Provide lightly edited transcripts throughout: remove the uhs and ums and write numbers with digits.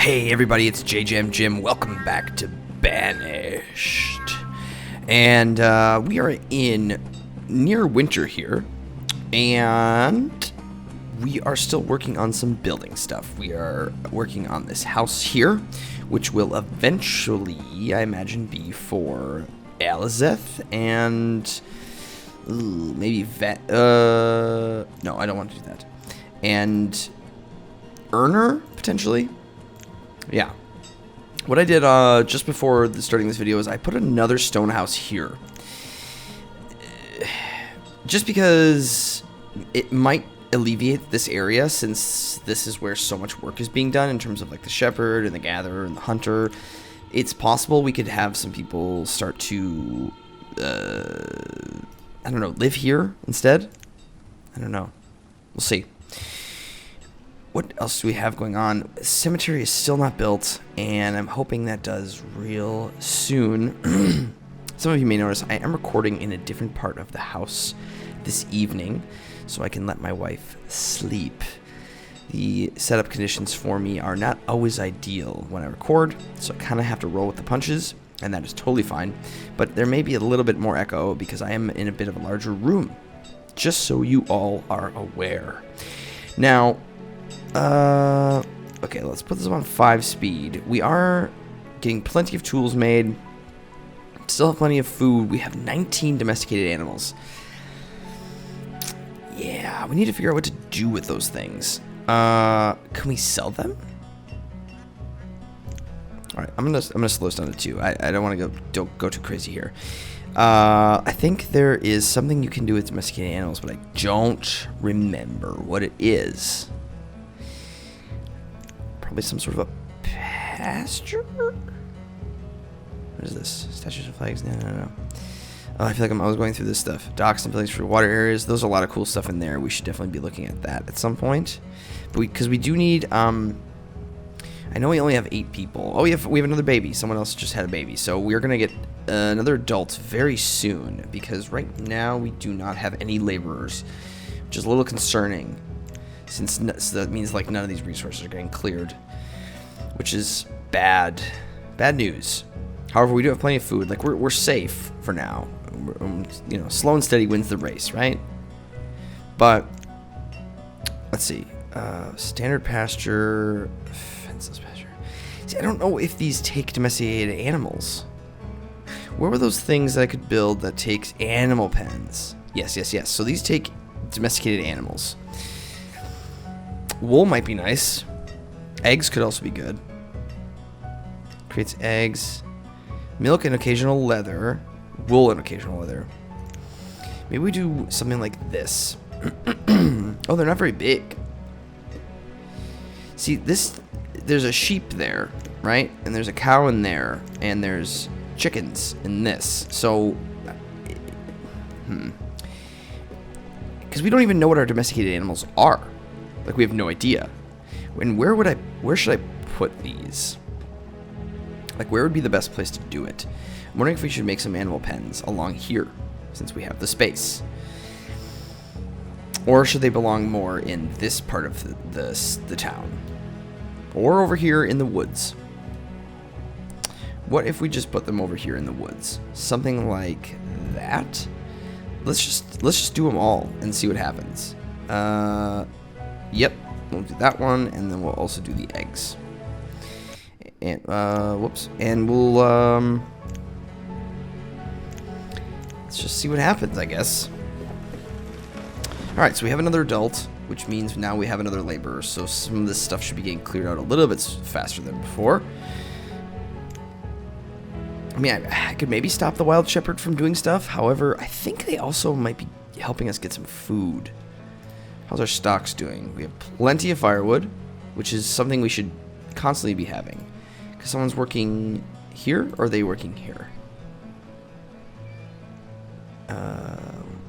Hey everybody, it's JJamJim. Welcome back to Banished. And we are in near winter here, and we are still working on some building stuff. We are working on this house here, which will eventually, I imagine, be for Alizeth and maybe no, I don't want to do that. And Earner, potentially. Yeah. What I did just before starting this video is I put another stone house here. Just because it might alleviate this area, since this is where so much work is being done in terms of like the shepherd and the gatherer and the hunter. It's possible we could have some people start to, I don't know, live here instead. I don't know. We'll see. What else do we have going on? Cemetery is still not built, and I'm hoping that does real soon. Some of you may notice I am recording in a different part of the house this evening, so I can let my wife sleep. The setup conditions for me are not always ideal when I record, so I kind of have to roll with the punches, and that is totally fine. But there may be a little bit more echo because I am in a bit of a larger room, just so you all are aware. Now, okay, let's put this on 5 speed. We are getting plenty of tools made. Still have plenty of food. We have 19 domesticated animals. Yeah, we need to figure out what to do with those things. Can we sell them? All right, I'm gonna slow this down to 2. I don't want to go too crazy here. I think there is something you can do with domesticated animals, but I don't remember what it is. Probably some sort of a pasture? What is this? Statues and flags? No. Oh, I feel like I'm always going through this stuff. Docks and buildings for water areas. Those are a lot of cool stuff in there. We should definitely be looking at that at some point. But because we do need, I know we only have 8 people. Oh, we have another baby. Someone else just had a baby. So we're going to get another adult very soon, because right now we do not have any laborers, which is a little concerning, since that means like none of these resources are getting cleared, which is bad news. However, we do have plenty of food. Like we're safe for now. You know, slow and steady wins the race, right? But let's see. Standard pasture, fenceless pasture. See, I don't know if these take domesticated animals. Where were those things that I could build that takes animal pens? Yes. So these take domesticated animals. Wool might be nice. Eggs could also be good. Creates eggs. Milk and occasional leather. Wool and occasional leather. Maybe we do something like this. Oh, they're not very big. See, there's a sheep there, right? And there's a cow in there. And there's chickens in this. So, because we don't even know what our domesticated animals are. Like, we have no idea. And where should I put these? Like, where would be the best place to do it? I'm wondering if we should make some animal pens along here, since we have the space. Or should they belong more in this part of the town? Or over here in the woods? What if we just put them over here in the woods? Something like that? Let's just do them all and see what happens. Yep, we'll do that one, and then we'll also do the eggs. And whoops, and we'll let's just see what happens, I guess. All right, so we have another adult, which means now we have another laborer. So some of this stuff should be getting cleared out a little bit faster than before. I mean, I could maybe stop the wild shepherd from doing stuff. However, I think they also might be helping us get some food. How's our stocks doing? We have plenty of firewood, which is something we should constantly be having. Because someone's working here, or are they working here?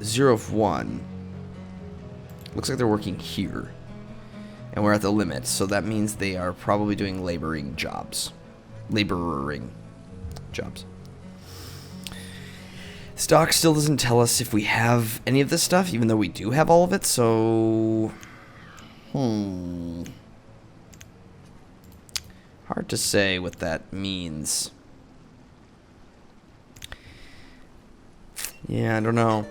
0 of 1. Looks like they're working here. And we're at the limit, so that means they are probably doing laboring jobs. Stock still doesn't tell us if we have any of this stuff, even though we do have all of it, so... Hard to say what that means. Yeah, I don't know.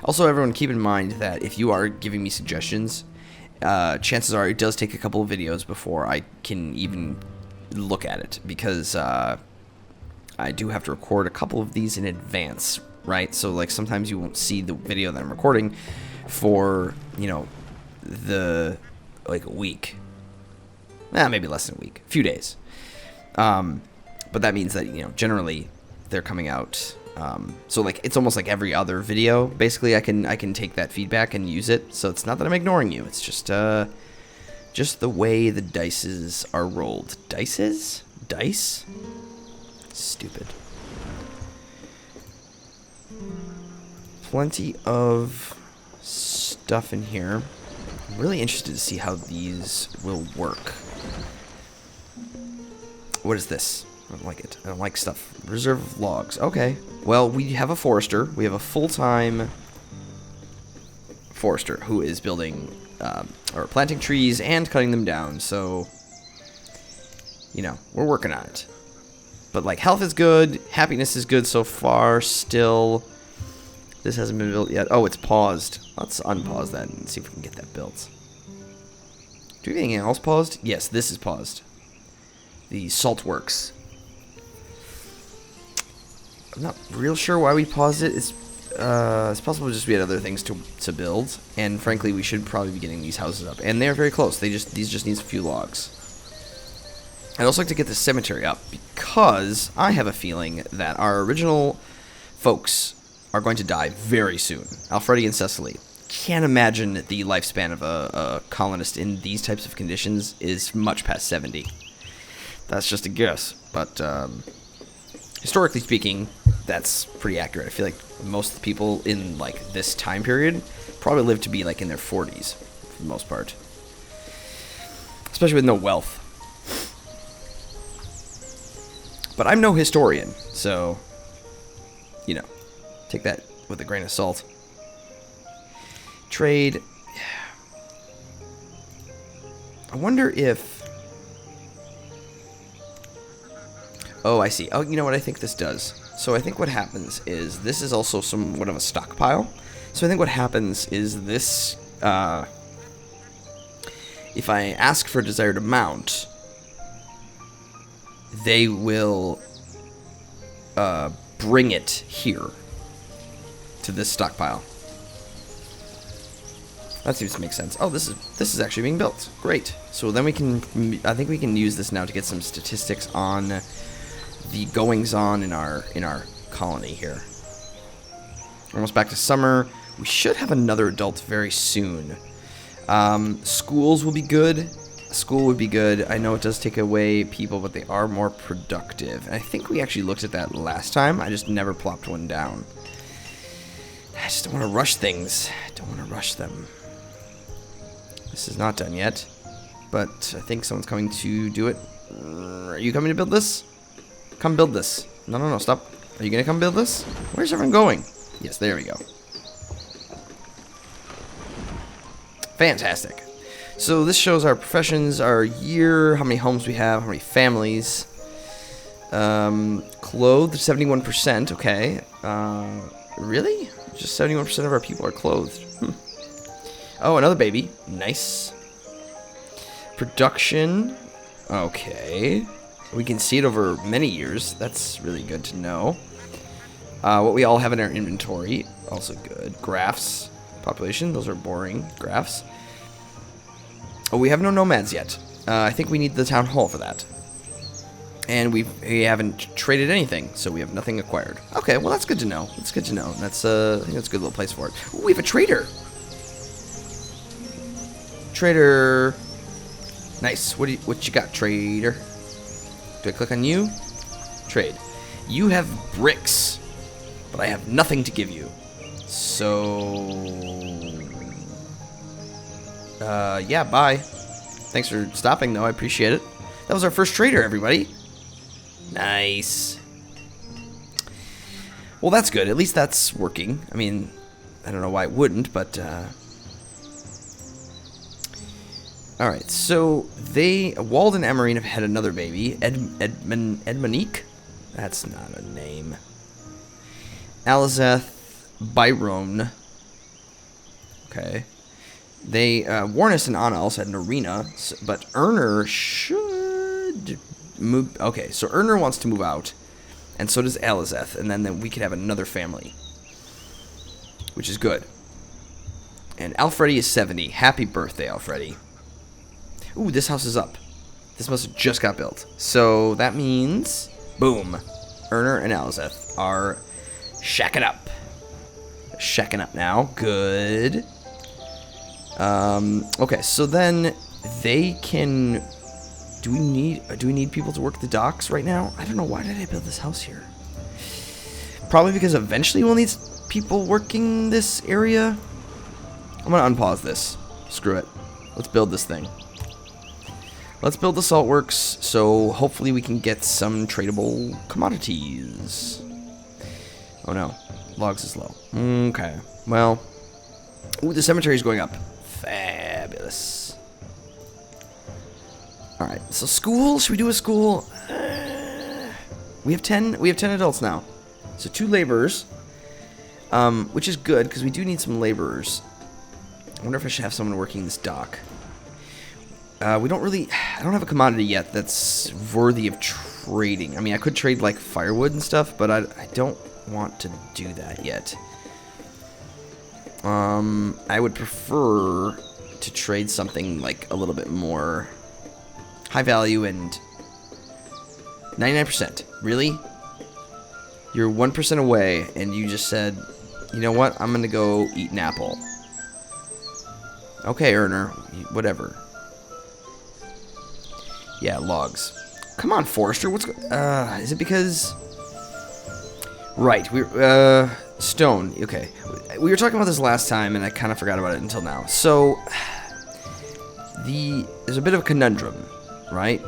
Also, everyone, keep in mind that if you are giving me suggestions, chances are it does take a couple of videos before I can even look at it, because I do have to record a couple of these in advance, right? So, like, sometimes you won't see the video that I'm recording for, you know, like a week. Maybe less than a week. A few days. But that means that, you know, generally they're coming out. So, like, it's almost like every other video. Basically, I can take that feedback and use it. So it's not that I'm ignoring you. It's just the way the dices are rolled. Dices? Dice? Stupid. Plenty of stuff in here. I'm really interested to see how these will work. What is this? I don't like it. I don't like stuff. Reserve of logs. Okay. Well, we have a forester. We have a full-time forester who is building or planting trees and cutting them down. So, you know, we're working on it. But, like, health is good. Happiness is good so far. Still, this hasn't been built yet. Oh, it's paused. Let's unpause that and see if we can get that built. Do we have anything else paused? Yes, this is paused. The salt works. I'm not real sure why we paused it. It's possible just we had other things to build, and frankly, we should probably be getting these houses up. And they're very close. These just need a few logs. I'd also like to get the cemetery up because I have a feeling that our original folks are going to die very soon. Alfredi and Cecily. Can't imagine the lifespan of a colonist in these types of conditions is much past 70. That's just a guess, but historically speaking, that's pretty accurate. I feel like most of the people in, like, this time period probably live to be, like, in their 40s for the most part, especially with no wealth. But I'm no historian, so, you know, take that with a grain of salt. Trade. I wonder if... Oh, I see. Oh, you know what I think this does? So I think what happens is this is also somewhat of a stockpile. So I think what happens is this, if I ask for a desired amount, they will bring it here to this stockpile. That seems to make sense. Oh, this is actually being built. Great. So then I think we can use this now to get some statistics on the goings-on in our colony here. Almost back to summer. We should have another adult very soon. Schools will be good. School would be good. I know it does take away people, but they are more productive. And I think we actually looked at that last time. I just never plopped one down. I just don't want to rush things. I don't want to rush them. This is not done yet, but I think someone's coming to do it. Are you coming to build this? Come build this. No, stop. Are you going to come build this? Where's everyone going? Yes, there we go. Fantastic. So this shows our professions, our year, how many homes we have, how many families. Clothed, 71%. Okay. Really? Just 71% of our people are clothed. Oh, another baby. Nice. Production. Okay. We can see it over many years. That's really good to know. What we all have in our inventory. Also good. Graphs. Population. Those are boring graphs. Oh, we have no nomads yet. I think we need the town hall for that. And we haven't traded anything, so we have nothing acquired. Okay, well that's good to know. That's good to know. That's I think that's a good little place for it. Ooh, we have a trader. Trader. Nice. What you got, trader? Do I click on you? Trade. You have bricks, but I have nothing to give you. So, yeah, bye. Thanks for stopping, though. I appreciate it. That was our first trader, everybody. Nice. Well, that's good. At least that's working. I mean, I don't know why it wouldn't, but Alright, so Wald and Emerine have had another baby. Edmonique? That's not a name. Alizeth, Byron. Okay. Warnus and Anna also had an arena, but Erner should move. Okay, so Erner wants to move out, and so does Alizeth, and then we could have another family, which is good. And Alfredi is 70. Happy birthday, Alfredi. Ooh, this house is up. This must have just got built. So that means, boom, Erner and Alizeth are shacking up. Shacking up now. Good. Okay, so then they can. Do we need people to work the docks right now? I don't know. Why did I build this house here? Probably because eventually we'll need people working this area. I'm gonna unpause this. Screw it. Let's build this thing. Let's build the salt works, so hopefully we can get some tradable commodities. Oh no, logs is low. Okay, well, ooh, the cemetery is going up. Fabulous. All right, so school. Should we do a school? We have 10. We have 10 adults now. So 2 laborers, which is good because we do need some laborers. I wonder if I should have someone working this dock. We don't really. I don't have a commodity yet that's worthy of trading. I mean, I could trade like firewood and stuff, but I don't want to do that yet. I would prefer to trade something like a little bit more high value and 99%. Really? You're 1% away, and you just said, you know what? I'm gonna go eat an apple. Okay, Erner, whatever. Yeah, logs. Come on, Forrester. What's is it because? Right, stone. Okay, we were talking about this last time, and I kind of forgot about it until now. So, there's a bit of a conundrum, right?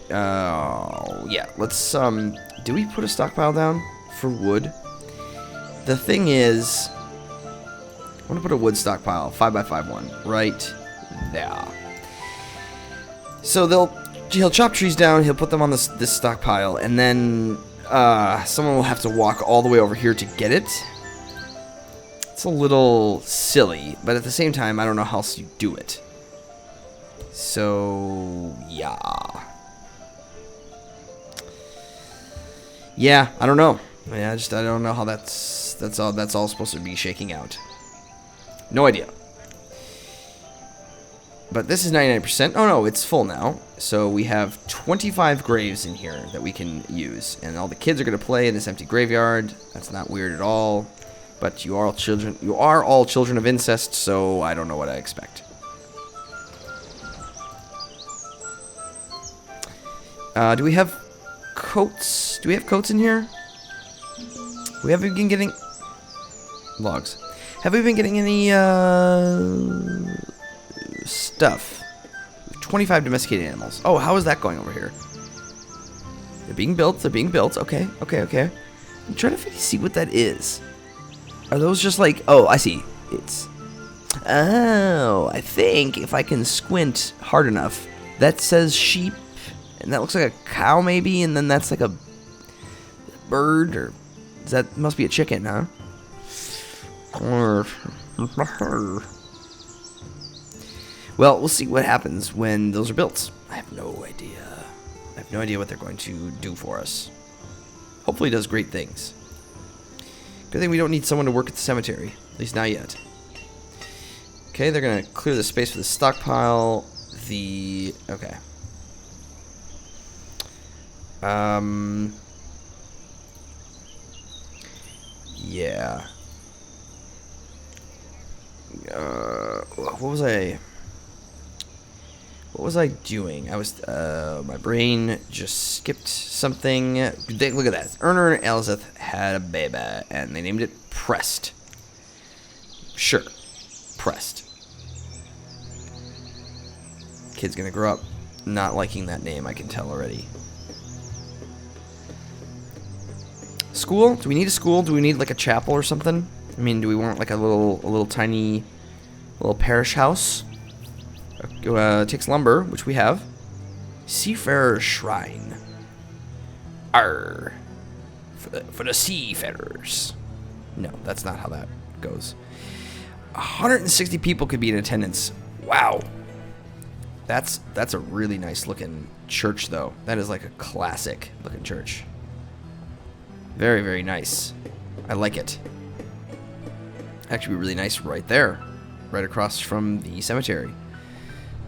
Yeah. Let's do we put a stockpile down for wood? The thing is, I want to put a wood stockpile, 5x5 one, right there. So he'll chop trees down, he'll put them on this stockpile, and then someone will have to walk all the way over here to get it. It's a little silly, but at the same time, I don't know how else you do it. So yeah. Yeah, I don't know. Yeah, I don't know how that's all supposed to be shaking out. No idea. But this is 99%. Oh no, it's full now. So we have 25 graves in here that we can use, and all the kids are gonna play in this empty graveyard. That's not weird at all. But you are all children. You are all children of incest, so I don't know what I expect. Do we have coats? Do we have coats in here? We haven't been getting logs. Have we been getting any stuff? 25 domesticated animals. Oh, how is that going over here? They're being built. They're being built. Okay, okay, okay. I'm trying to see what that is. Are those just like... Oh, I see. It's... Oh, I think if I can squint hard enough, that says sheep, and that looks like a cow maybe, and then that's like a bird, or... That must be a chicken, huh? Well, we'll see what happens when those are built. I have no idea. I have no idea what they're going to do for us. Hopefully it does great things. Good thing we don't need someone to work at the cemetery. At least not yet. Okay, they're going to clear the space for the stockpile. Okay. Yeah. What was I doing? I was, my brain just skipped something. Look at that. Erner and Alizeth had a baby, and they named it Prest. Sure. Prest. Kid's gonna grow up not liking that name, I can tell already. School? Do we need a school? Do we need, like, a chapel or something? I mean, do we want, like, a little tiny, little parish house? takes lumber, which we have. Seafarer Shrine. Arr. For the seafarers. No, that's not how that goes. 160 people could be in attendance. Wow. That's a really nice looking church, though. That is like a classic looking church. Very, very nice. I like it. Actually be really nice right there. Right across from the cemetery.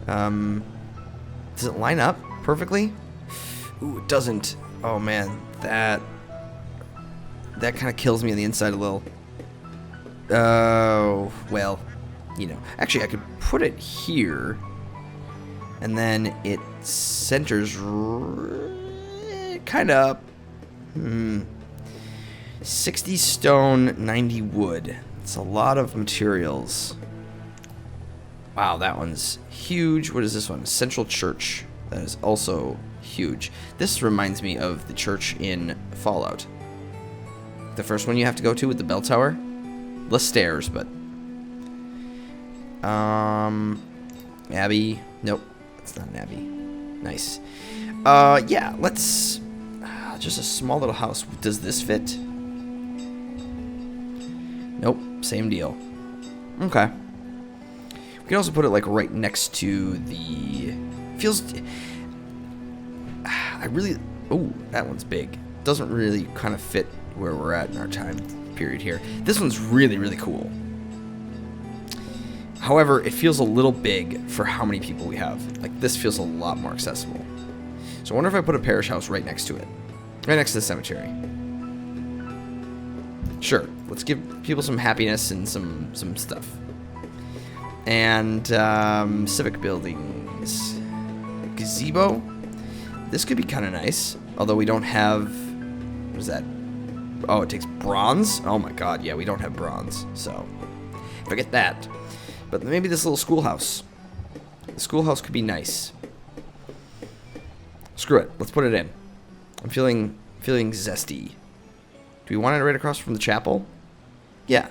Does it line up perfectly? Ooh, it doesn't. Oh man, that kind of kills me on the inside a little. Oh, well, you know. Actually, I could put it here. And then it centers kind of up. 60 stone, 90 wood. It's a lot of materials. Wow, that one's huge. What is this one? Central Church. That is also huge. This reminds me of the church in Fallout. The first one you have to go to with the bell tower. Less stairs, but... Abbey. Nope. It's not an abbey. Nice. Yeah, let's... just a small little house. Does this fit? Nope. Same deal. Okay. We can also put it, like, right next to the... Feels... I really... Oh, that one's big. Doesn't really kind of fit where we're at in our time period here. This one's really, really cool. However, it feels a little big for how many people we have. Like, this feels a lot more accessible. So I wonder if I put a parish house right next to it. Right next to the cemetery. Sure. Let's give people some happiness and some stuff. And, civic buildings. Gazebo. This could be kind of nice. Although we don't have... What is that? Oh, it takes bronze? Oh my god, yeah, we don't have bronze. So, forget that. But maybe this little schoolhouse. The schoolhouse could be nice. Screw it. Let's put it in. I'm feeling zesty. Do we want it right across from the chapel? Yeah.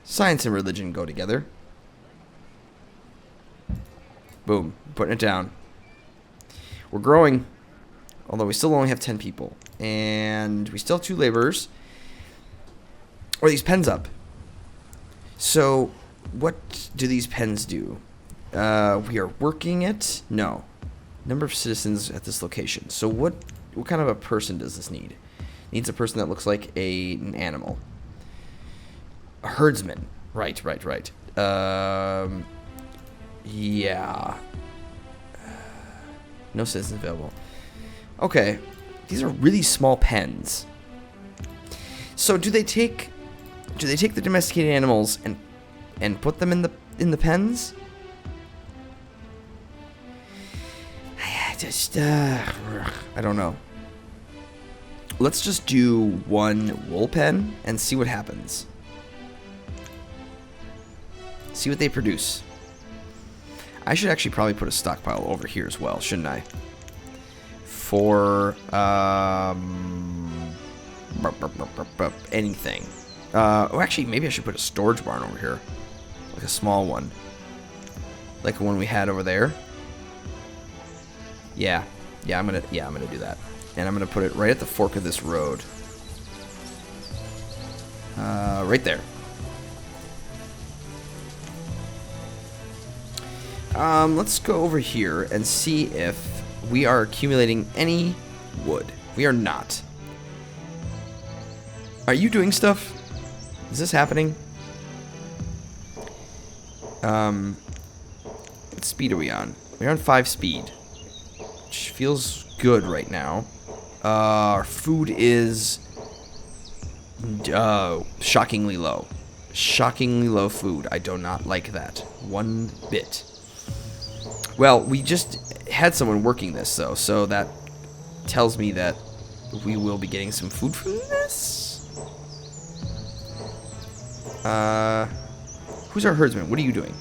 Science and religion go together. Boom. Putting it down. We're growing. Although we still only have 10 people. And we still have 2 laborers. Or these pens up. So, what do these pens do? We are working it? No. Number of citizens at this location. So what kind of a person does this need? It needs a person that looks like an animal. A herdsman. Right. Yeah. No citizens available. Okay. These are really small pens. So do they take the domesticated animals and put them in the pens? I don't know. Let's just do 1 wool pen and see what happens. See what they produce. I should actually probably put a stockpile over here as well, shouldn't I? For anything. Oh, actually, maybe I should put a storage barn over here, like a small one, like the one we had over there. Yeah, I'm gonna do that, and I'm gonna put it right at the fork of this road, right there. Let's go over here and see if we are accumulating any wood. We are not. Are you doing stuff? Is this happening? What speed are we on? We're on 5 speed. Which feels good right now. Our food is shockingly low. Shockingly low food. I do not like that one bit. Well, we just had someone working this, though, so that tells me that we will be getting some food from this. Who's our herdsman? What are you doing?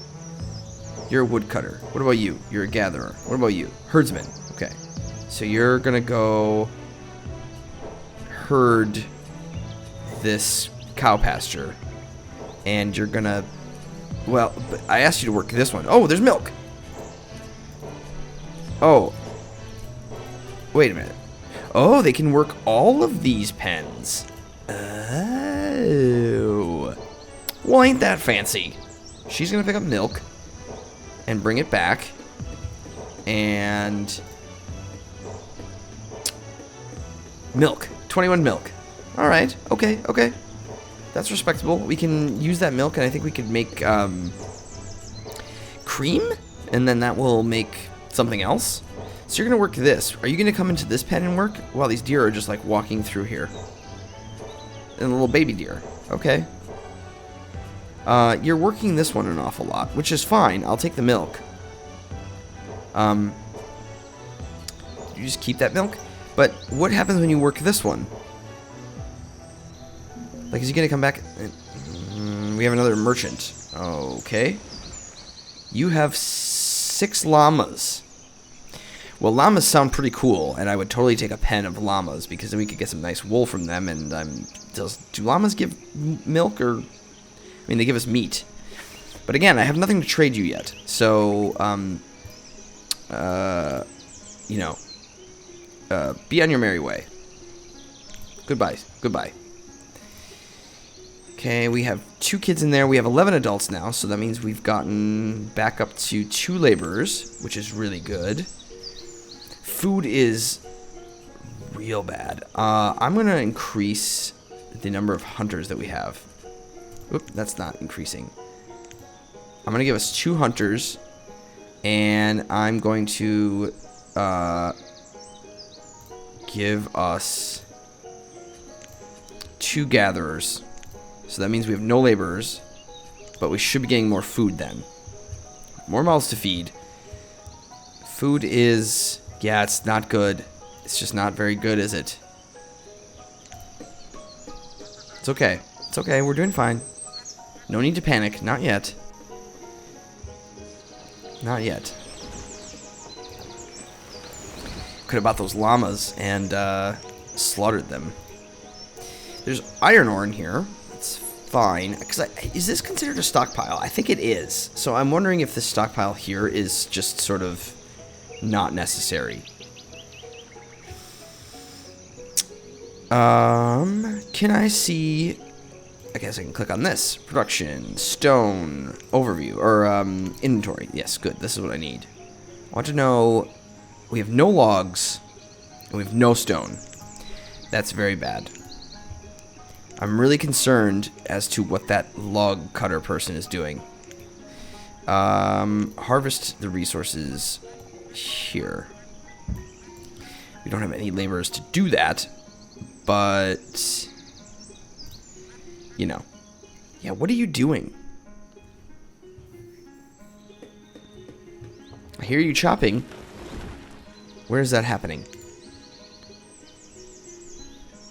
You're a woodcutter. What about you? You're a gatherer. What about you? Herdsman. Okay. So you're gonna go herd this cow pasture, and you're gonna Well, but I asked you to work this one. Oh, there's milk. Oh. Wait a minute. Oh, they can work all of these pens. Oh. Well, ain't that fancy. She's going to pick up milk and bring it back. And milk. 21 milk. All right. Okay. Okay. That's respectable. We can use that milk, and I think we could make cream, and then that will make something else. So you're going to work this. Are you going to come into this pen and work? While these deer are just like walking through here. And a little baby deer. Okay. You're working this one an awful lot, which is fine. I'll take the milk. You just keep that milk? But what happens when you work this one? Like, is he going to come back? We have another merchant. Okay. You have 6 llamas. Well, llamas sound pretty cool, and I would totally take a pen of llamas, because then we could get some nice wool from them, and do llamas give milk, or... I mean, they give us meat. But again, I have nothing to trade you yet, so, you know, be on your merry way. Goodbye. Goodbye. Okay, we have 2 kids in there. We have 11 adults now, so that means we've gotten back up to 2 laborers, which is really good. Food is real bad. I'm going to increase the number of hunters that we have. Oop, that's not increasing. I'm going to give us 2 hunters, and I'm going to give us 2 gatherers. So that means we have no laborers, but we should be getting more food then. More mouths to feed. Food is... yeah, it's not good. It's just not very good, is it? It's okay. It's okay. We're doing fine. No need to panic. Not yet. Not yet. Could have bought those llamas and slaughtered them. There's iron ore in here. It's fine. Is this considered a stockpile? I think it is. So I'm wondering if this stockpile here is just sort of not necessary. Can I see... I guess I can click on this. Production, stone, overview, or inventory. Yes, good. This is what I need. I want to know... we have no logs, and we have no stone. That's very bad. I'm really concerned as to what that log cutter person is doing. Harvest the resources here. We don't have any laborers to do that, but... you know. Yeah, what are you doing? I hear you chopping. Where is that happening?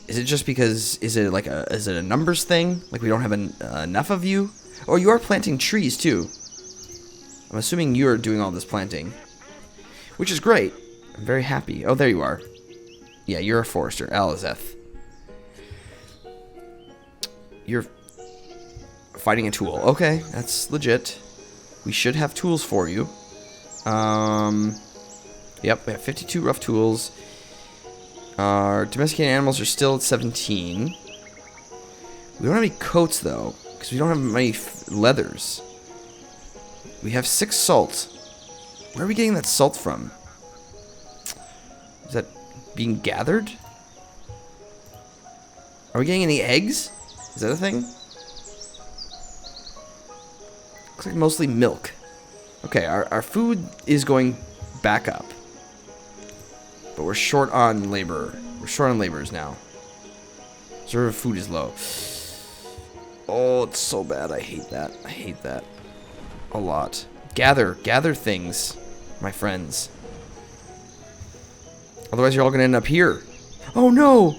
Is it just because, is it a numbers thing? Like we don't have enough of you? Oh, you are planting trees too. I'm assuming you're doing all this planting. Which is great. I'm very happy. Oh, there you are. Yeah, you're a forester. Alizeth. You're fighting a tool. Okay, that's legit. We should have tools for you. Yep, we have 52 rough tools. Our domesticated animals are still at 17. We don't have any coats, though, because we don't have many leathers. We have 6 salt. Where are we getting that salt from? Is that being gathered? Are we getting any eggs? Is that a thing? Looks like mostly milk. Okay, our food is going back up. But we're short on labor. We're short on laborers now. Reserve of food is low. Oh, it's so bad. I hate that. I hate that. A lot. Gather things, my friends. Otherwise, you're all going to end up here. Oh, no!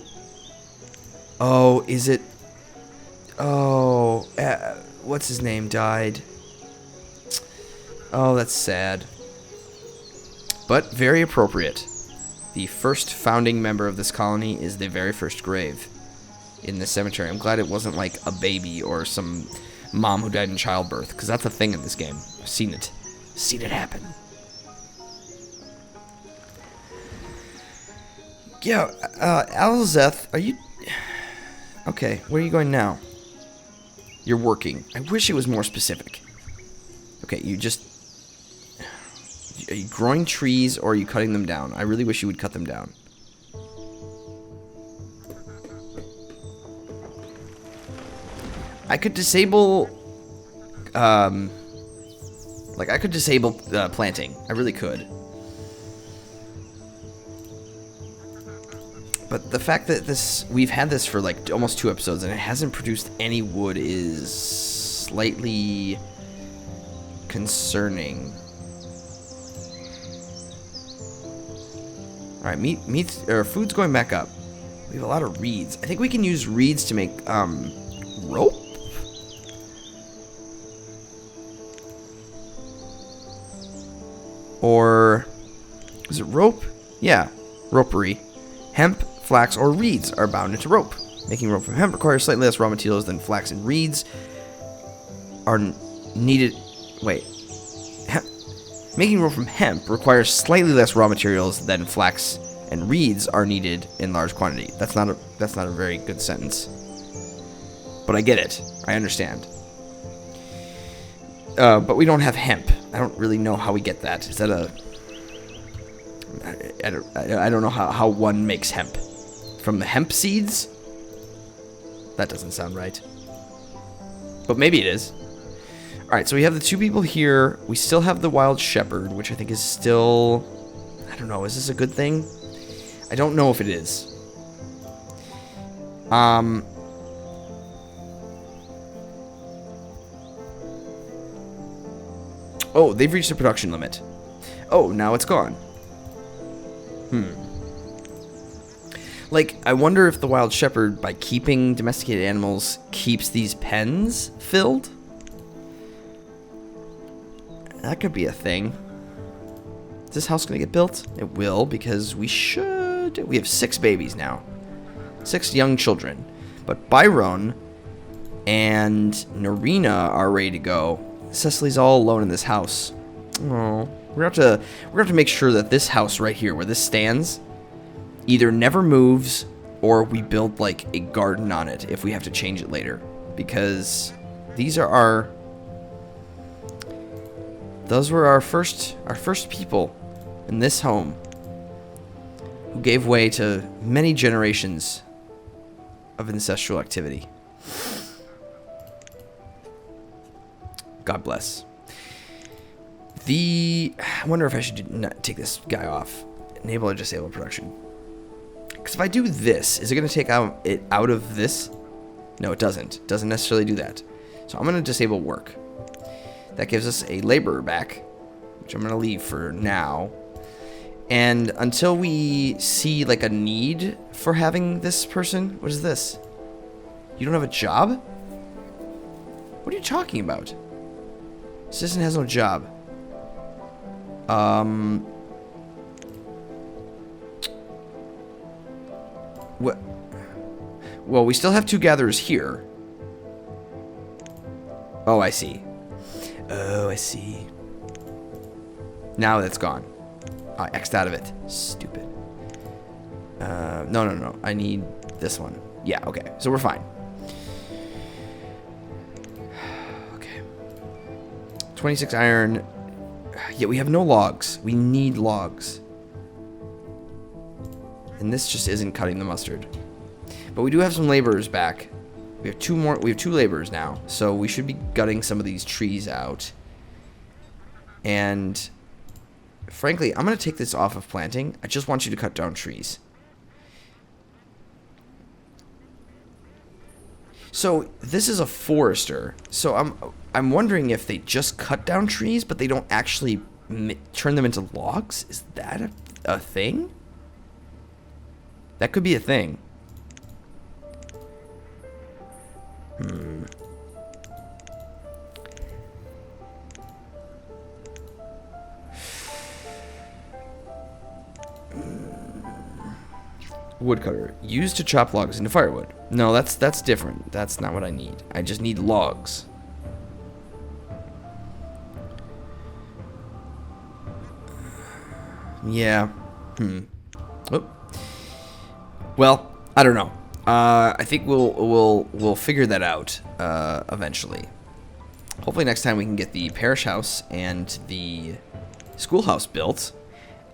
Oh, is it... oh, what's his name died? Oh, that's sad. But very appropriate. The first founding member of this colony is the very first grave in the cemetery. I'm glad it wasn't like a baby or some mom who died in childbirth, because that's a thing in this game. I've seen it. Seen it happen. Yeah, Alzeth, are you... Okay, where are you going now? You're working. I wish it was more specific. Okay, you just... Are you growing trees or are you cutting them down? I really wish you would cut them down. I could disable... Like, I could disable planting. I really could. But the fact that we've had this for like almost 2 episodes and it hasn't produced any wood is slightly concerning. All right, food's going back up. We have a lot of reeds. I think we can use reeds to make rope. Or is it rope? Yeah, ropery. Hemp, flax, or reeds are bound into rope. Making rope from hemp requires slightly less raw materials than flax and reeds are needed. Wait. Making rope from hemp requires slightly less raw materials than flax and reeds are needed in large quantity. That's not a very good sentence. But I get it. I understand. But we don't have hemp. I don't really know how we get that. Is that a... I don't know how one makes hemp. From the hemp seeds? That doesn't sound right. But maybe it is. Alright, so we have the 2 people here. We still have the wild shepherd, which I think is still... I don't know, is this a good thing? I don't know if it is. Oh, they've reached the production limit. Oh, now it's gone. Like, I wonder if the wild shepherd, by keeping domesticated animals, keeps these pens filled? That could be a thing. Is this house going to get built? It will, because we have 6 babies now. 6 young children. But Byron and Narina are ready to go. Cecily's all alone in this house. Oh, we're gonna have to make sure that this house right here, where this stands, either never moves or we build like a garden on it if we have to change it later, because these are those were our first people in this home who gave way to many generations of ancestral activity. God bless. I wonder if I should not take this guy off. Enable or disable production. Because if I do this, is it going to take it out of this? No, it doesn't. It doesn't necessarily do that. So I'm going to disable work. That gives us a laborer back, which I'm going to leave for now. And until we see like a need for having this person, what is this? You don't have a job? What are you talking about? Citizen has no job. What? Well, we still have 2 gatherers here. Oh, I see. Oh, I see. Now that's gone. I X'd out of it. Stupid. No. I need this one. Yeah, okay. So we're fine. Okay. 26 iron. Yeah, we have no logs. We need logs. And this just isn't cutting the mustard. But we do have some laborers back. We have 2 more. We have 2 laborers now. So we should be gutting some of these trees out. And frankly, I'm going to take this off of planting. I just want you to cut down trees. So this is a forester. So I'm wondering if they just cut down trees, but they don't actually turn them into logs. Is that a thing? That could be a thing. Woodcutter. Used to chop logs into firewood. No, that's different. That's not what I need. I just need logs. Yeah. Oh. Well, I don't know. I think we'll figure that out eventually. Hopefully next time we can get the parish house and the schoolhouse built,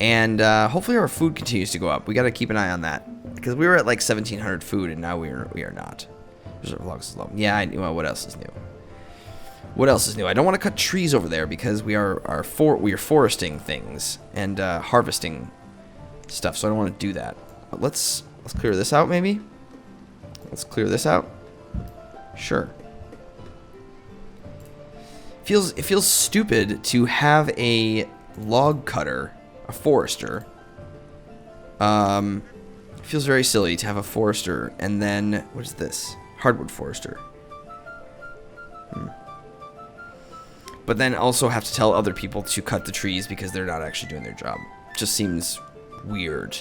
and hopefully our food continues to go up. We got to keep an eye on that because we were at like 1,700 food, and now we are not. Reserve logs is low. Yeah. Well, what else is new? What else is new? I don't want to cut trees over there because we are foresting things and harvesting stuff, so I don't want to do that. But let's clear this out, maybe. Let's clear this out. Sure. It feels stupid to have a log cutter, a forester. It feels very silly to have a forester, and then what is this? Hardwood forester. But then also have to tell other people to cut the trees because they're not actually doing their job. Just seems weird.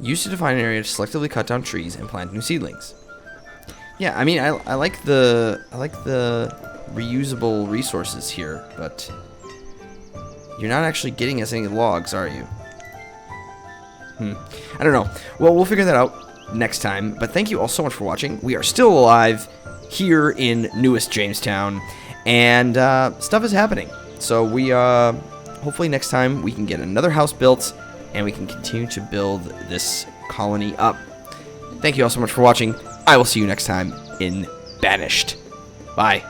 Used to define an area to selectively cut down trees and plant new seedlings. Yeah, I mean, I like the reusable resources here, but you're not actually getting us any logs, are you? I don't know. Well, we'll figure that out next time. But thank you all so much for watching. We are still alive here in newest Jamestown. And stuff is happening. So we hopefully next time we can get another house built and we can continue to build this colony up. Thank you all so much for watching. I will see you next time in Banished. Bye.